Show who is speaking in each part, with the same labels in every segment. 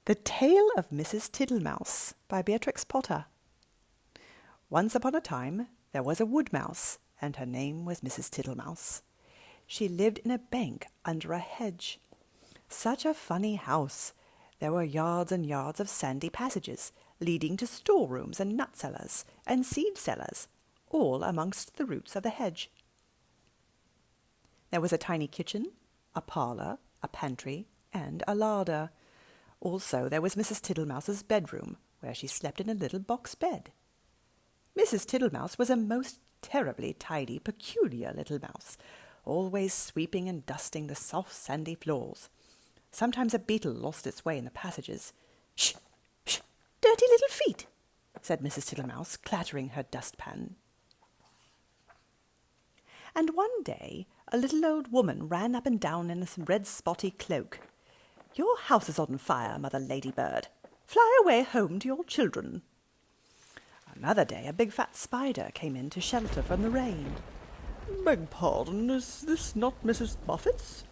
Speaker 1: The Tale of Mrs Tittlemouse by Beatrix Potter. Once upon a time there was a wood mouse, and her name was Mrs Tittlemouse. She lived in a bank under a hedge. Such a funny house! There were yards and yards of sandy passages, leading to storerooms and nut cellars and seed cellars, all amongst the roots of the hedge. There was a tiny kitchen, a parlour, a pantry, and a larder. Also there was Mrs Tittlemouse's bedroom, where she slept in a little box bed. Mrs Tittlemouse was a most terribly tidy, peculiar little mouse, always sweeping and dusting the soft sandy floors. Sometimes a beetle lost its way in the passages. "Shh! Shh! Dirty little feet!" said Mrs Tittlemouse, clattering her dustpan. And one day a little old woman ran up and down in a red spotty cloak. "Your house is on fire, Mother Ladybird. Fly away home to your children." Another day a big fat spider came in to shelter from the rain. "Beg pardon, is this not Mrs Buffett's?"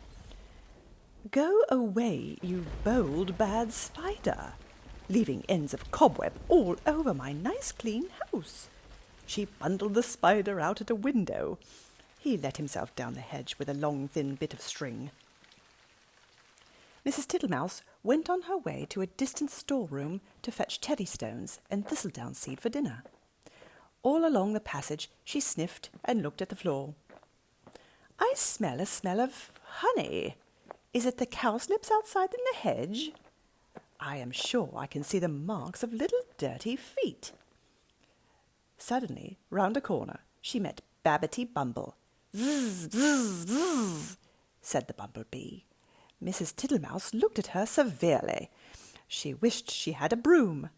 Speaker 1: "Go away, you bold, bad spider, leaving ends of cobweb all over my nice clean house." She bundled the spider out at a window. He let himself down the hedge with a long thin bit of string. Mrs Tittlemouse went on her way to a distant storeroom to fetch cherry stones and thistledown seed for dinner. All along the passage she sniffed and looked at the floor. "I smell a smell of honey. Is it the cowslips outside in the hedge? I am sure I can see the marks of little dirty feet." Suddenly, round a corner, she met Babbitty Bumble. "Zzz, zzz, zzz," said the bumblebee. Mrs Tittlemouse looked at her severely. She wished she had a broom.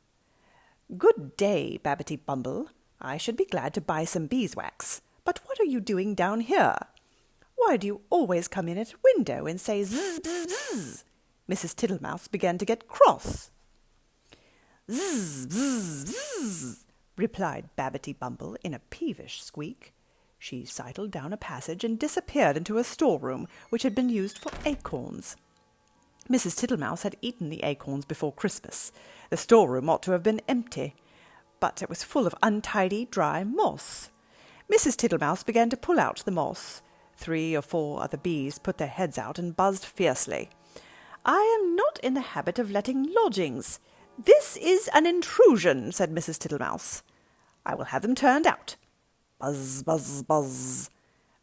Speaker 1: "Good day, Babbitty Bumble. I should be glad to buy some beeswax. But what are you doing down here? Why do you always come in at a window and say zzz, zzz, zzz?" Mrs Tittlemouse began to get cross. "Zzz, zzz, zzz," replied Babbitty Bumble in a peevish squeak. She sidled down a passage and disappeared into a storeroom which had been used for acorns. Mrs Tittlemouse had eaten the acorns before Christmas. The storeroom ought to have been empty, but it was full of untidy, dry moss. Mrs Tittlemouse began to pull out the moss. 3 or 4 other bees put their heads out and buzzed fiercely. "I am not in the habit of letting lodgings. This is an intrusion," said Mrs Tittlemouse. "I will have them turned out." Buzz, buzz, buzz.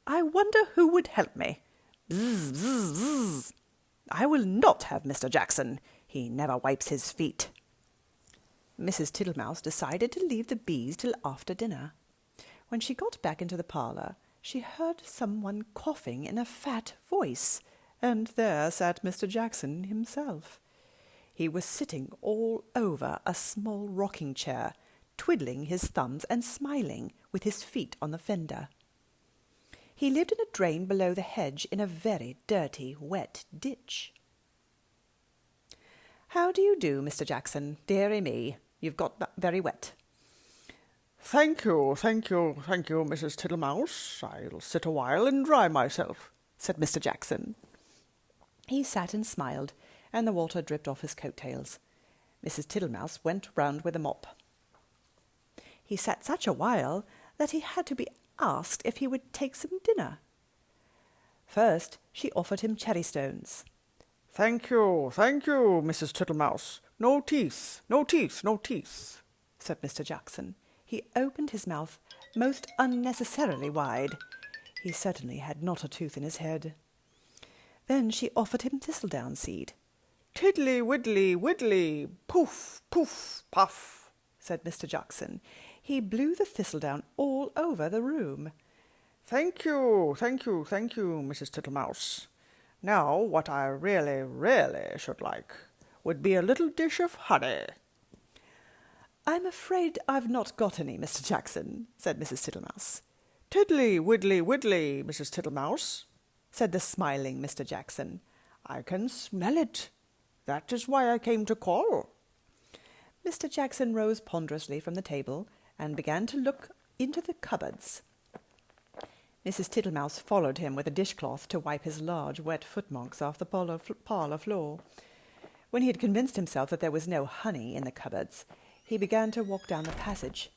Speaker 1: "I wonder who would help me." Bzz, bzz, bzz. "I will not have Mr Jackson. He never wipes his feet." Mrs Tittlemouse decided to leave the bees till after dinner. When she got back into the parlour, she heard someone coughing in a fat voice, and there sat Mr Jackson himself. He was sitting all over a small rocking chair, twiddling his thumbs and smiling, with his feet on the fender. He lived in a drain below the hedge in a very dirty, wet ditch. "How do you do, Mr Jackson? Dearie me, you've got very wet."
Speaker 2: Thank you, Mrs Tittlemouse. I'll sit a while and dry myself,"
Speaker 1: said Mr Jackson. He sat and smiled, and the water dripped off his coat-tails. Mrs Tittlemouse went round with a mop. He sat such a while that he had to be asked if he would take some dinner. First she offered him cherry stones.
Speaker 2: Thank you, Mrs Tittlemouse. No teeth, no teeth, no teeth,"
Speaker 1: said Mr Jackson. He opened his mouth most unnecessarily wide. He certainly had not a tooth in his head. Then she offered him thistledown seed.
Speaker 2: "Tiddly, widdly, widdly, poof, poof, puff,"
Speaker 1: said Mr Jackson. He blew the thistledown all over the room.
Speaker 2: Thank you, Mrs Tittlemouse. Now, what I really should like would be a little dish of honey."
Speaker 1: "I'm afraid I've not got any, Mr Jackson," said Mrs Tittlemouse.
Speaker 2: "Tiddly, widdly, widdly, Mrs Tittlemouse,"
Speaker 1: said the smiling Mr Jackson.
Speaker 2: "I can smell it. That is why I came to call."
Speaker 1: Mr Jackson rose ponderously from the table and began to look into the cupboards. Mrs Tittlemouse followed him with a dishcloth to wipe his large wet footmarks off the parlour floor. When he had convinced himself that there was no honey in the cupboards, he began to walk down the passage.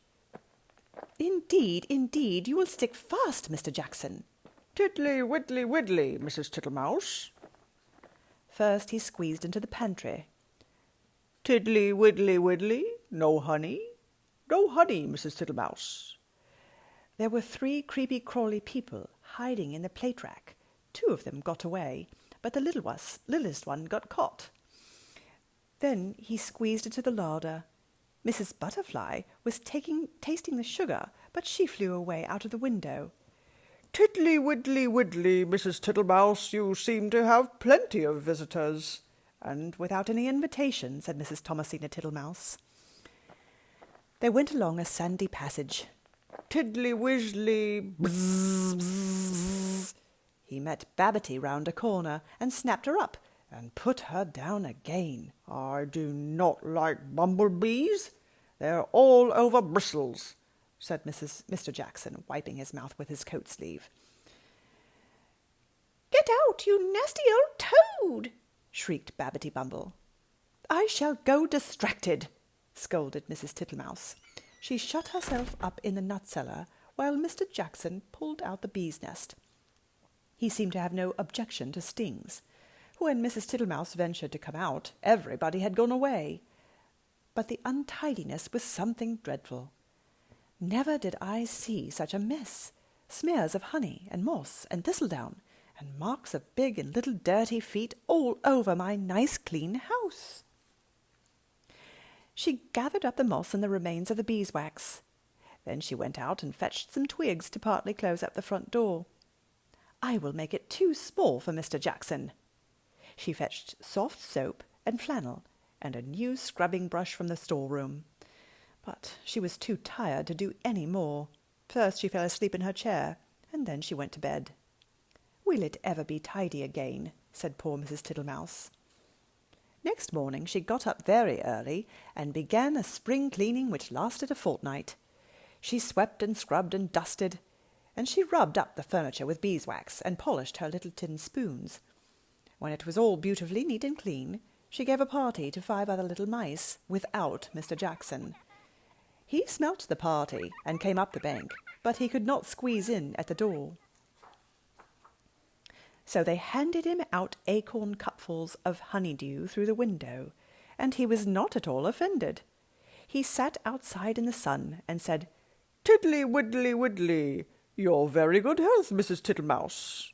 Speaker 1: "Indeed, indeed, you will stick fast, Mr. Jackson."
Speaker 2: "Tiddly, widdly, widdly, Mrs. Tittlemouse."
Speaker 1: First he squeezed into the pantry.
Speaker 2: "Tiddly, widdly, widdly, no honey? No honey, Mrs. Tittlemouse."
Speaker 1: There were 3 creepy-crawly people hiding in the plate rack. 2 of them got away, but the littlest one got caught. Then he squeezed into the larder. Mrs. Butterfly was tasting the sugar, but she flew away out of the window.
Speaker 2: "Tiddly, widdly, widdly, Mrs. Tittlemouse, you seem to have plenty of visitors."
Speaker 1: "And without any invitation," said Mrs. Thomasina Tittlemouse. They went along a sandy passage.
Speaker 2: "Tiddly, wizzly, bzz, bzz."
Speaker 1: He met Babbity round a corner and snapped her up and put her down again.
Speaker 2: "I do not like bumblebees. They're all over bristles,"
Speaker 1: said Mr. Jackson, wiping his mouth with his coat sleeve.
Speaker 3: "Get out, you nasty old toad!"
Speaker 1: shrieked Babbity Bumble. "I shall go distracted," scolded Mrs. Tittlemouse. She shut herself up in the nut cellar while Mr. Jackson pulled out the bee's nest. He seemed to have no objection to stings. When Mrs. Tittlemouse ventured to come out, everybody had gone away. But the untidiness was something dreadful. Never did I see such a mess. Smears of honey and moss and thistledown, and marks of big and little dirty feet all over my nice clean house. She gathered up the moss and the remains of the beeswax. Then she went out and fetched some twigs to partly close up the front door. "I will make it too small for Mr. Jackson." She fetched soft soap and flannel and a new scrubbing brush from the storeroom. But she was too tired to do any more. First she fell asleep in her chair, and then she went to bed. "Will it ever be tidy again?" said poor Mrs. Tittlemouse. Next morning she got up very early and began a spring cleaning which lasted a fortnight. She swept and scrubbed and dusted, and she rubbed up the furniture with beeswax and polished her little tin spoons. When it was all beautifully neat and clean, she gave a party to 5 other little mice without Mr. Jackson. He smelt the party and came up the bank, but he could not squeeze in at the door. So they handed him out acorn cupfuls of honeydew through the window, and he was not at all offended. He sat outside in the sun and said,
Speaker 2: "Tiddly, widdly, widdly, your very good health, Mrs. Tittlemouse."